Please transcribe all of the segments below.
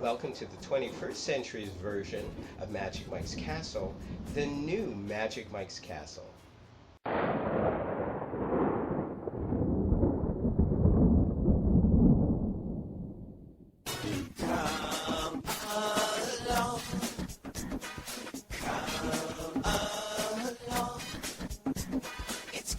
Welcome to the 21st century's version of Magic Mike's Castle, the new Magic Mike's Castle. Come along, come along, it's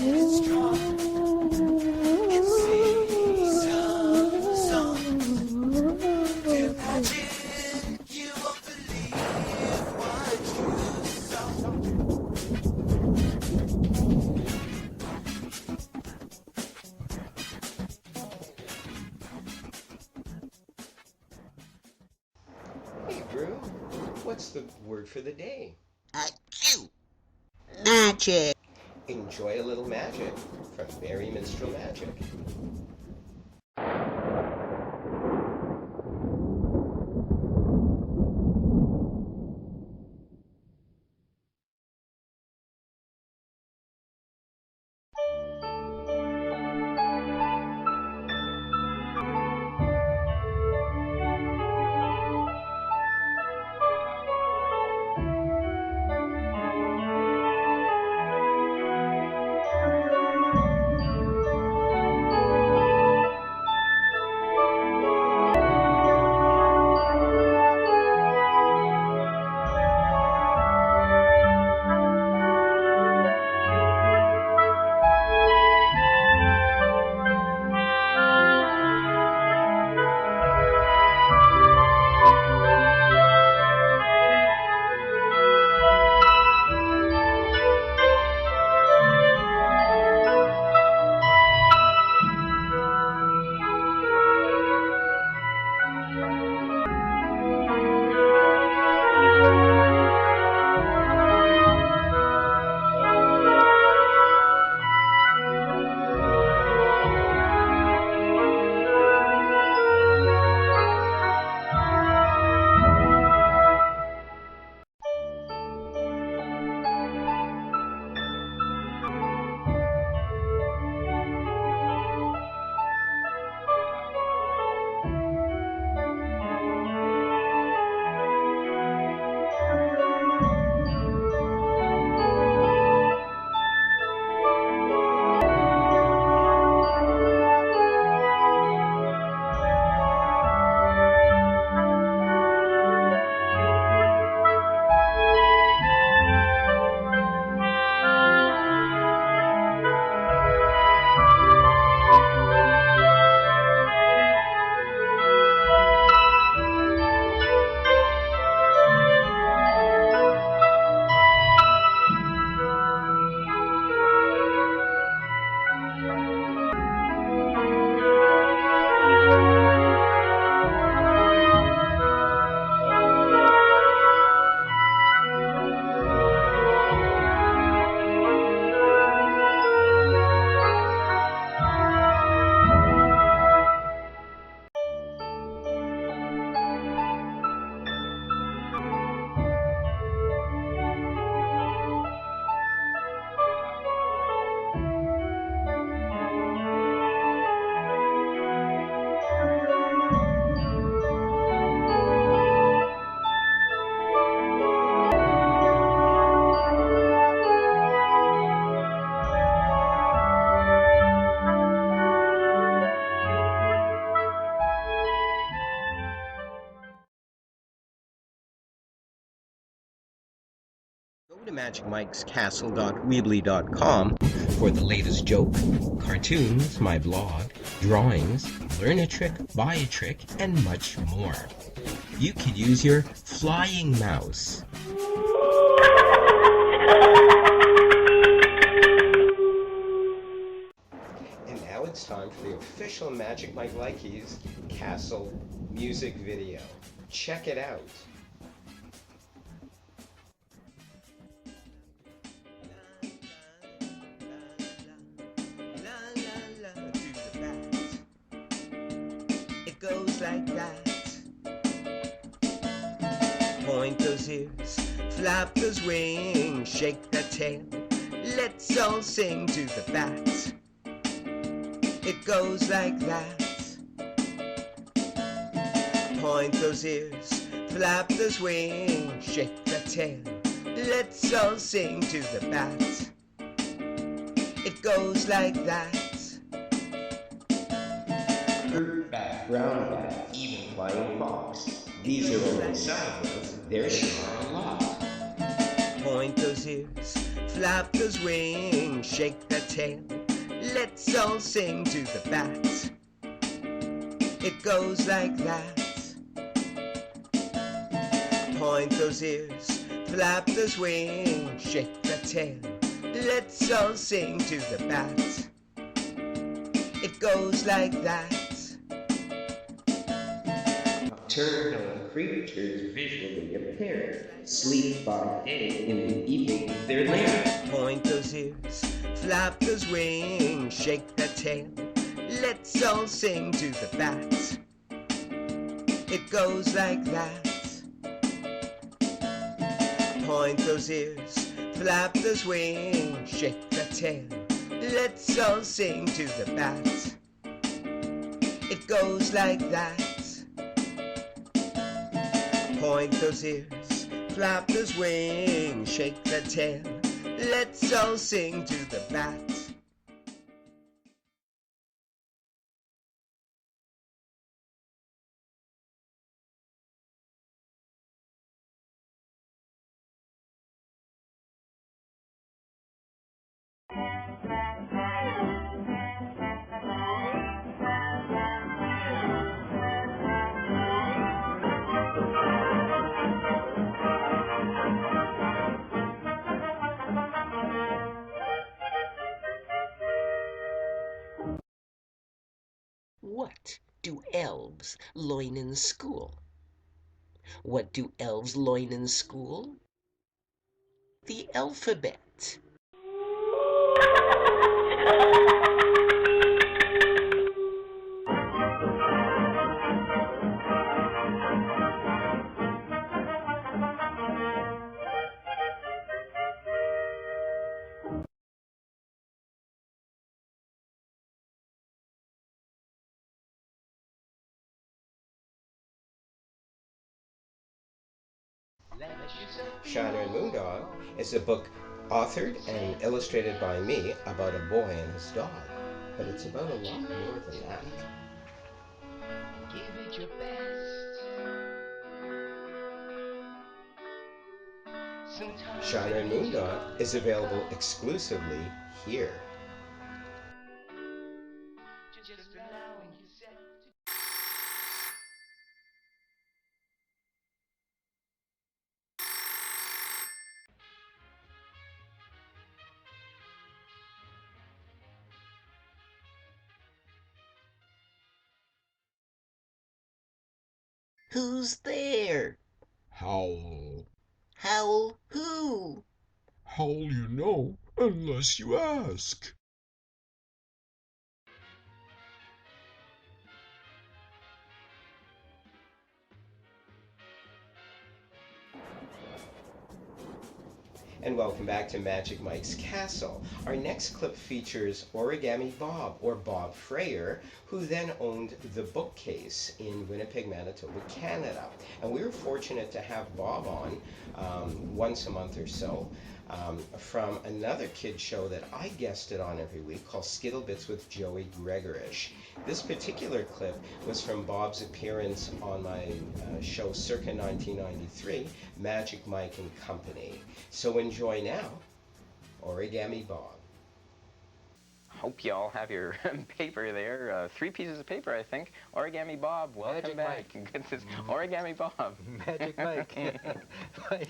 let's draw and sing some song to magic. You won't believe what you saw. Hey, Drew, what's the word for the day? Magic. Enjoy a little magic from Merry Minstrel Magic. Go to magicmikescastle.weebly.com for the latest joke, cartoons, my blog, drawings, learn a trick, buy a trick, and much more. You could use your flying mouse. And now it's time for the official Magic Mike Likey's Castle music video. Check it out. It goes like that. Point those ears, flap those wings, shake that tail. Let's all sing to the bat. It goes like that. Point those ears, flap those wings, shake that tail. Let's all sing to the bat. It goes like that. Fruit bat, brown bat, even flying fox. These are only some words, there sure are a lot. Point those ears, flap those wings, shake that tail. Let's all sing to the bat. It goes like that. Point those ears, flap those wings, shake that tail. Let's all sing to the bat. It goes like that. Nocturnal creatures visually appear, sleep by day, in the evening their lair. Point those ears, flap those wings, shake that tail. Let's all sing to the bat. It goes like that. Point those ears, flap those wings, shake that tail. Let's all sing to the bat. It goes like that. Point those ears, flap those wings, shake that tail. Let's all sing to the bat. What do elves learn in school? What do elves learn in school? The alphabet. Shiner and Moondog is a book authored and illustrated by me about a boy and his dog. But it's about a lot more than that. Give it your best. Shiner and Moondog is available exclusively here. Just allowing yourself to... Who's there? Howl. Howl who? Howl you know, unless you ask. And welcome back to Magic Mike's Castle. Our next clip features Origami Bob, or Bob Freyer, who then owned the bookcase in Winnipeg, Manitoba, Canada. And we were fortunate to have Bob on once a month or so from another kid show that I guested on every week called Skittlebits with Joey Gregorish. This particular clip was from Bob's appearance on my show circa 1993, Magic Mike and Company. So enjoy now, Origami Bob. Hope you all have your paper there. 3 pieces of paper, I think. Origami Bob, welcome back. Goodness, Origami Bob. Magic Mike.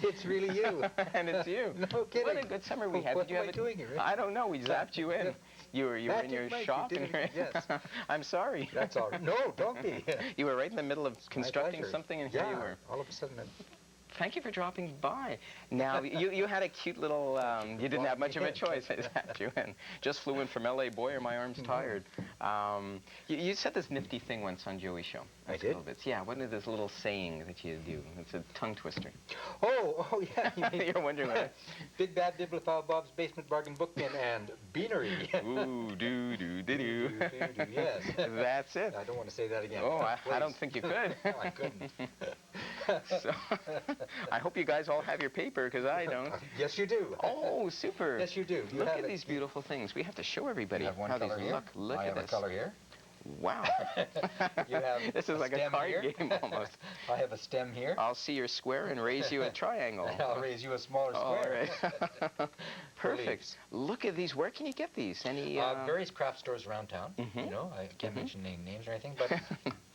It's really you. And it's you. No kidding. What a good summer we had. What Did you am have I doing here? I don't know. We zapped you in. You were in your Mike, shop. you did it. Yes. I'm sorry. That's all right. No, don't be. You were right in the middle of constructing something, and here you were. All of a sudden, Thank you for dropping by. Now, you had a cute little, you didn't have much of a choice, had you? And just flew in from L.A. Boy, are my arms tired. You said this nifty thing once on Joey's show. I did? Yeah, what is this little saying that you do? It's a tongue twister. Oh, yeah. You're wondering what? Big Bad Bibliophile Bob's Basement Bargain Book Bin and Beanery. Ooh, do. Yes. That's it. I don't want to say that again. Oh, I don't think you could. No, I couldn't. So, I hope you guys all have your paper, because I don't. Yes, you do. Oh, super. Yes, you do. Look at these beautiful things. We have to show everybody You have one how color these here. look. Look I at have this. a color here. Wow. You have This is like a stem card here. game almost. I have a stem here. I'll see your square and raise you a triangle. I'll raise you a smaller All square. right. Perfect. leaves. Look at these. Where can you get these? Any? Various craft stores around town. Mhm. You know, I can't mention any names or anything, but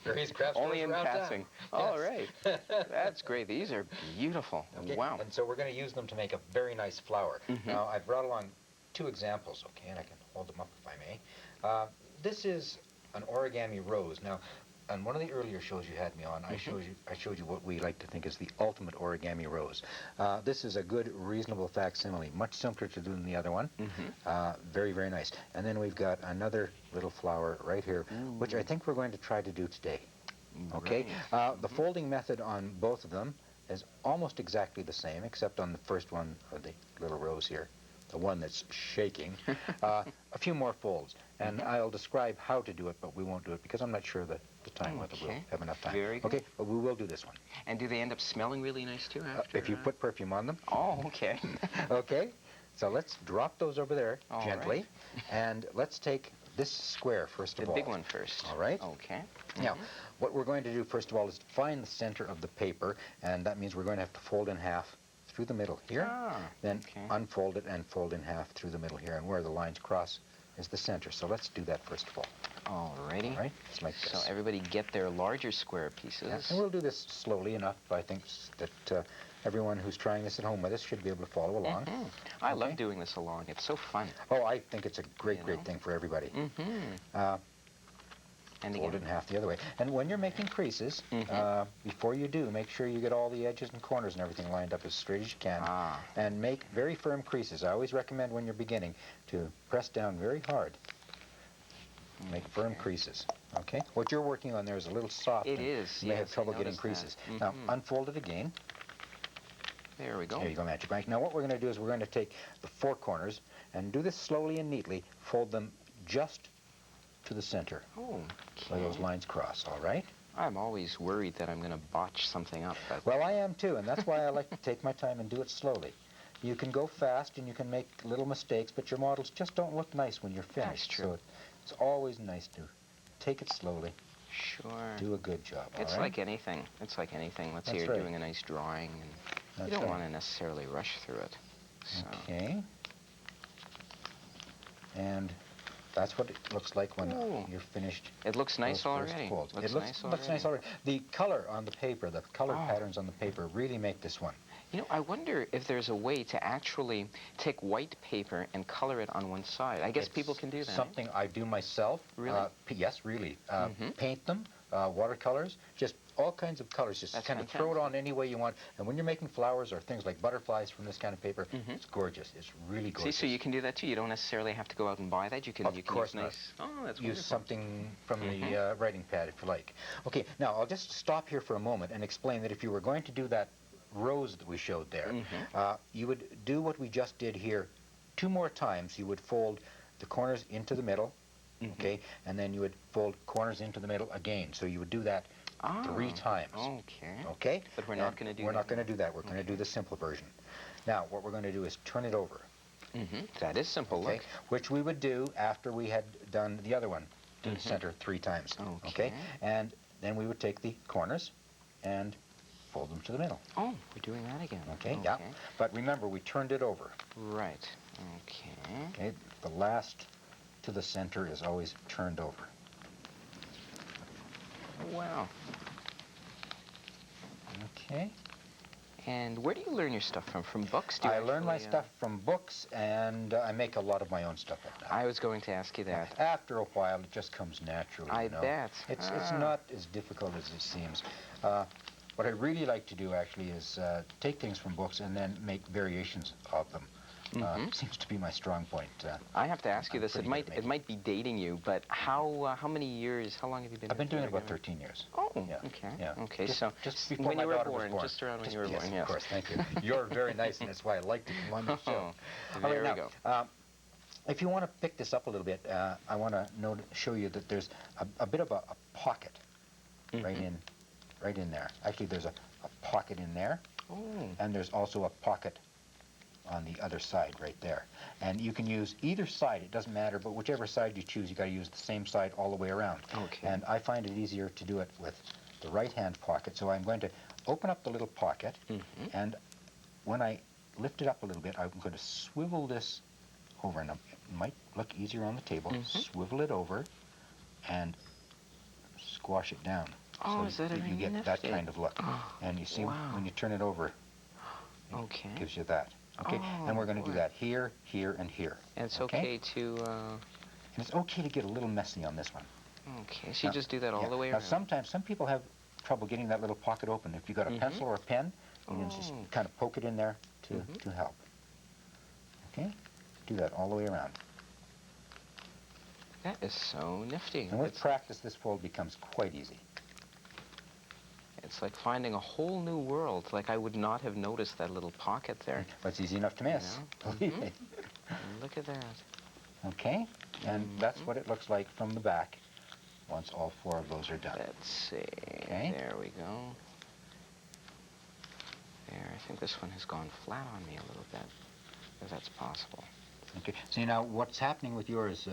various craft stores Only in around passing. town. All Yes. right. That's great. These are beautiful. Okay. Wow. And so we're going to use them to make a very nice flower. Now, I've brought along 2 examples, okay, and I can hold them up if I may. This is an origami rose. Now, on one of the earlier shows you had me on, I showed you what we like to think is the ultimate origami rose. This is a good, reasonable facsimile, much simpler to do than the other one. Very, very nice. And then we've got another little flower right here, which I think we're going to try to do today. Okay? Right. The folding method on both of them is almost exactly the same, except on the first one, or the little rose here, the one that's shaking, a few more folds. And I'll describe how to do it, but we won't do it because I'm not sure the time whether we'll have enough time. Very good. Okay, but we will do this one. And do they end up smelling really nice too after? If you put perfume on them. Oh, okay. Okay, so let's drop those over there All gently. right. And let's take this square first of The all. big one first. All right. Okay. Now, what we're going to do first of all is find the center of the paper, and that means we're going to have to fold in half through the middle here, then unfold it and fold in half through the middle here, and where the lines cross is the center. So let's do that first of all. Alrighty. All right, it's like this. So everybody get their larger square pieces. Yeah, and we'll do this slowly enough. I think that everyone who's trying this at home with us should be able to follow along. I love doing this along. It's so fun. Oh, I think it's a great thing for everybody. And Fold it in half the other way. And when you're making creases, before you do, make sure you get all the edges and corners and everything lined up as straight as you can. And make very firm creases. I always recommend when you're beginning to press down very hard. Make firm creases. Okay? What you're working on there is a little soft. It is. You may have Yes, trouble I getting noticed creases. that. Now, unfold it again. There we go. There you go, Magic Mike. Now, what we're going to do is we're going to take the 4 corners and do this slowly and neatly. Fold them just to the center where those lines cross, all right? I'm always worried that I'm going to botch something up. But Well, I am too, and that's why I like to take my time and do it slowly. You can go fast and you can make little mistakes, but your models just don't look nice when you're finished. That's true. So it's always nice to take it slowly, sure. do a good job, all It's right? like anything. It's like anything. Let's say That's you're right. doing a nice drawing, and That's you don't right. want to necessarily rush through it. So. Okay. And that's what it looks like when you're finished. It looks nice those first already. folds. Looks It looks nice nice already. The color on the paper, the color patterns on the paper really make this one. You know, I wonder if there's a way to actually take white paper and color it on one side. I guess people can do that. Something I do myself. Really? Yes, really. Paint them, watercolors, just all kinds of colors. Just That's kind of throw it on any way you want. And when you're making flowers or things like butterflies from this kind of paper, it's gorgeous. It's really See, gorgeous. so you can do that too. You don't necessarily have to go out and buy that. You can. Of You can course use not. nice. Oh, that's Use wonderful. something from the writing pad if you like. Okay, now I'll just stop here for a moment and explain that if you were going to do that rose that we showed there, you would do what we just did here 2 more times. You would fold the corners into the middle, okay, and then you would fold corners into the middle again. So you would do that 3 times. Okay. Okay? But we're not going to do We're that. not going to do that. We're going to do the simple version. Now, what we're going to do is turn it over. That is simple. Okay, Look. which we would do after we had done the other one to the center 3 times. Okay. And then we would take the corners and fold them to the middle. Oh, we're doing that again. Okay, yeah. But remember, we turned it over. Right. Okay. Okay, the last to the center is always turned over. Wow. Okay. And where do you learn your stuff from? From books? Do you I learn my actually, stuff from books, and I make a lot of my own stuff at that. I was going to ask you that. After a while, it just comes naturally. I you know? bet. It's not as difficult as it seems. what I really like to do actually is take things from books and then make variations of them. Seems to be my strong point. I have to ask you I'm this. pretty It good at might making. be dating you, but how many years? How long have you been? I've been into doing it about origami? 13 years. Oh, Yeah. okay. Yeah. Okay, Just, so just before when my you were daughter was born, born. just around when you were yes, born. of course. Thank you. You're very nice, and that's why I like to come on the show. There All right, we now, go. if you want to pick this up a little bit, I want to show you that there's a bit of a pocket right in there. Actually, there's a pocket in there, and there's also a pocket on the other side right there. And you can use either side, it doesn't matter, but whichever side you choose, you got to use the same side all the way around. Okay. And I find it easier to do it with the right-hand pocket, so I'm going to open up the little pocket, and when I lift it up a little bit, I'm going to swivel this over, and it might look easier on the table. Swivel it over and squash it down. Oh, so is that that you get that nifty? kind of look. And you see when you turn it over, Okay. it gives you that. Okay, and we're going to do boy. that here, here, and here. And it's okay to. And it's okay to get a little messy on this one. Okay, so you just do that all the way Now, around. sometimes some people have trouble getting that little pocket open. If you've got a pencil or a pen, you can just kind of poke it in there to help. Okay, do that all the way around. That is so nifty. And with practice, this fold becomes quite easy. It's like finding a whole new world. Like I would not have noticed that little pocket there. But it's easy enough to miss. Believe me. Look at that. Okay, and that's what it looks like from the back once all 4 of those are done. Let's see. Okay. There we go. There, I think this one has gone flat on me a little bit, if that's possible. Okay, see now what's happening with yours,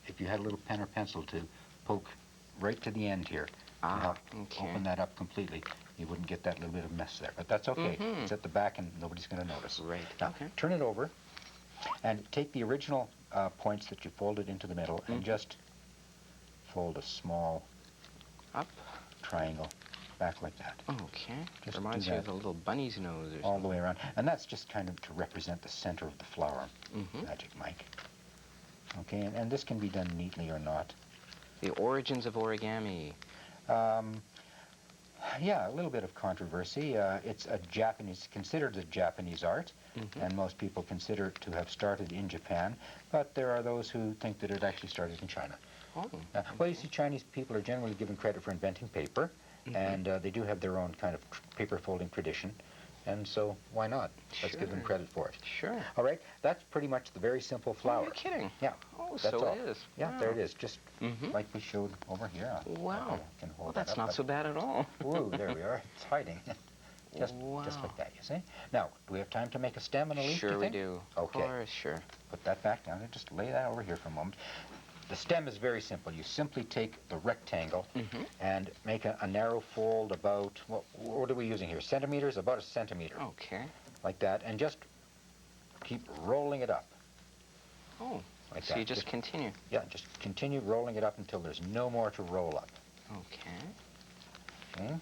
if you had a little pen or pencil to poke right to the end here, to help open that up completely, you wouldn't get that little bit of mess there. But that's okay. It's at the back and nobody's going to notice. Right. Now, turn it over and take the original points that you folded into the middle and just fold a small triangle back like that. Okay. Just Reminds do you of that the little bunny's nose or all something. the way around. And that's just kind of to represent the center of the flower. Magic Mike. Okay, and this can be done neatly or not. The origins of origami. Yeah, a little bit of controversy. It's considered a Japanese art, and most people consider it to have started in Japan, but there are those who think that it actually started in China. Well, you see, Chinese people are generally given credit for inventing paper, and they do have their own kind of paper folding tradition, and so why not? Let's give them credit for it. Sure. All right, that's pretty much the very simple flower. You're kidding. Yeah. Oh, That's so all. it is. Yeah, Wow. there it is, just like we showed over here. Wow. I can hold Well, that that's up, not but- so bad at all. Whoa, there we are. It's hiding. Just like that, you see? Now, do we have time to make a stem and a leaf, Sure you we think? do. Okay. Of course, sure. Put that back down and just lay that over here for a moment. The stem is very simple. You simply take the rectangle and make a narrow fold about, what are we using here? Centimeters? About a centimeter. Okay. Like that. And just keep rolling it up. Oh, Like so that. you just continue. Yeah, just continue rolling it up until there's no more to roll up. Okay. Okay?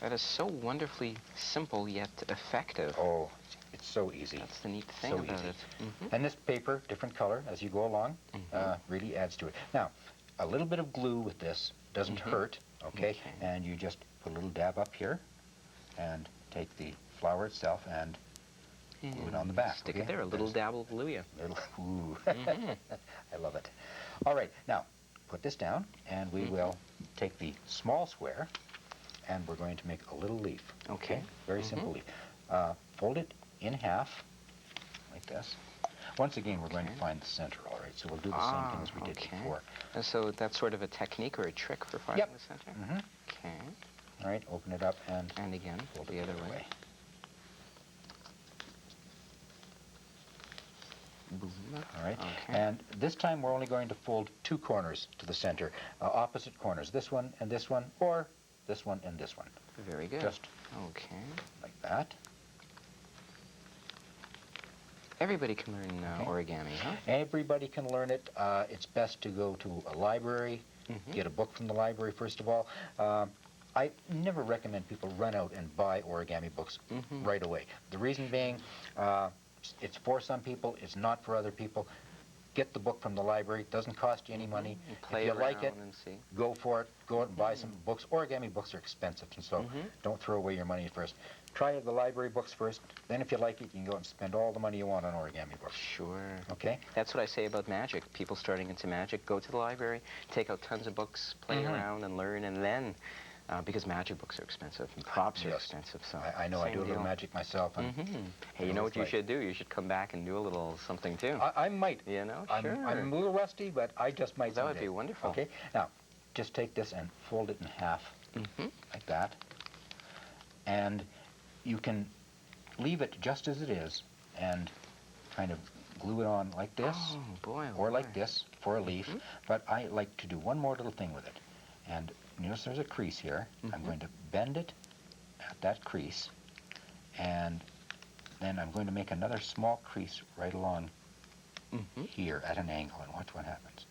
That is so wonderfully simple yet effective. Oh, it's so easy. That's the neat thing So about easy. it. And this paper, different color as you go along, really adds to it. Now, a little bit of glue with this doesn't hurt, okay? And you just put a little dab up here and take the flower itself and glue it on the back. Stick okay? it there, a little dab will glue you. Ooh. I love it. All right, now, put this down, and we will take the small square, and we're going to make a little leaf. Okay. Very simple leaf. Fold it in half, like this. Once again, we're going to find the center, all right? So we'll do the same thing as we did before. And so that's sort of a technique or a trick for finding the center? Okay. All right, open it up and again, fold the it other the way. Boom. All right, Okay. and this time we're only going to fold 2 corners to the center, opposite corners, this one and this one, or this one and this one. Very good. Just okay. like that. Everybody can learn origami, huh? Everybody can learn it. It's best to go to a library, get a book from the library first of all. I never recommend people run out and buy origami books right away. The reason being, it's for some people, it's not for other people. get the book from the library. It doesn't cost you any money. Play If you around like it, and see. go for it. Go out and buy some books. Origami books are expensive, and so don't throw away your money first. Try the library books first. Then if you like it, you can go out and spend all the money you want on origami books. Sure. Okay? That's what I say about magic. People starting into magic, go to the library, take out tons of books, play around and learn, and then, because magic books are expensive and props are expensive. So I know. I do a little magic myself. And Hey, you know what you should do? You should come back and do a little something too. I might. You know, I'm a little rusty, but I just might. That would someday. be wonderful. Okay. Now, just take this and fold it in half, like that, and you can leave it just as it is, and kind of glue it on like this, Oh, boy, or like this for a leaf. But I like to do one more little thing with it, and notice there's a crease here. I'm going to bend it at that crease, and then I'm going to make another small crease right along here at an angle, and watch what happens.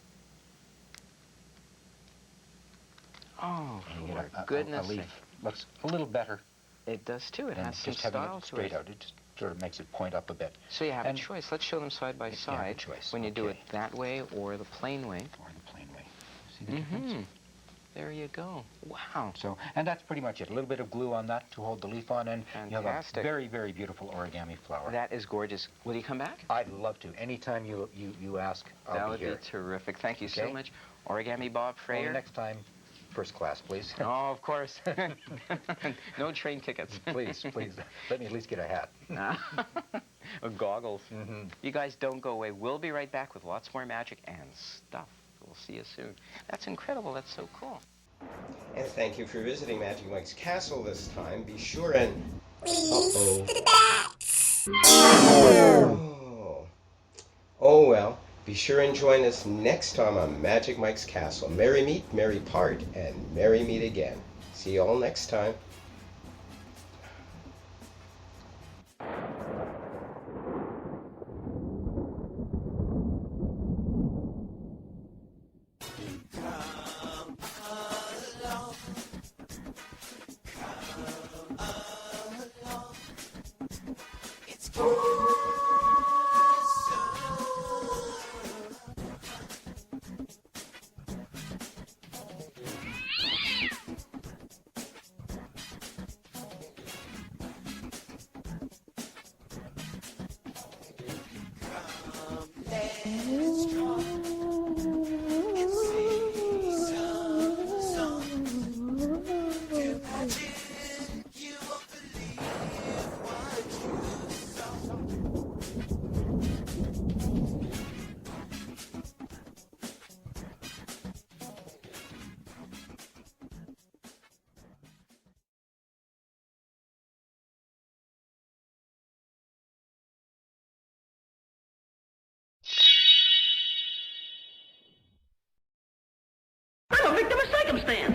Oh, And you get for goodness a leaf. sake. Looks a little better It does too. It than has some just having style it to straight it. out. It just sort of makes it point up a bit. So you have And a choice. Let's show them side by you have a side choice, when you do it okay. that way or the plain way. Or the plain way. See the difference? There you go. Wow. So, and that's pretty much it. A little bit of glue on that to hold the leaf on, and you have a Fantastic. very, very beautiful origami flower. That is gorgeous. Will you come back? I'd love to. Anytime you ask, That I'll would be here. be terrific. Thank you so Okay. much. Origami Bob Well, Freyer. next time, first class, please. Oh, of course. No train tickets. Please, please. Let me at least get a hat. Goggles. You guys don't go away. We'll be right back with lots more magic and stuff. We'll see you soon. That's incredible. That's so cool. And thank you for visiting Magic Mike's Castle this time. Be sure and... Oh well. Be sure and join us next time on Magic Mike's Castle. Merry meet, merry part, and merry meet again. See you all next time. I'm a victim of circumstance.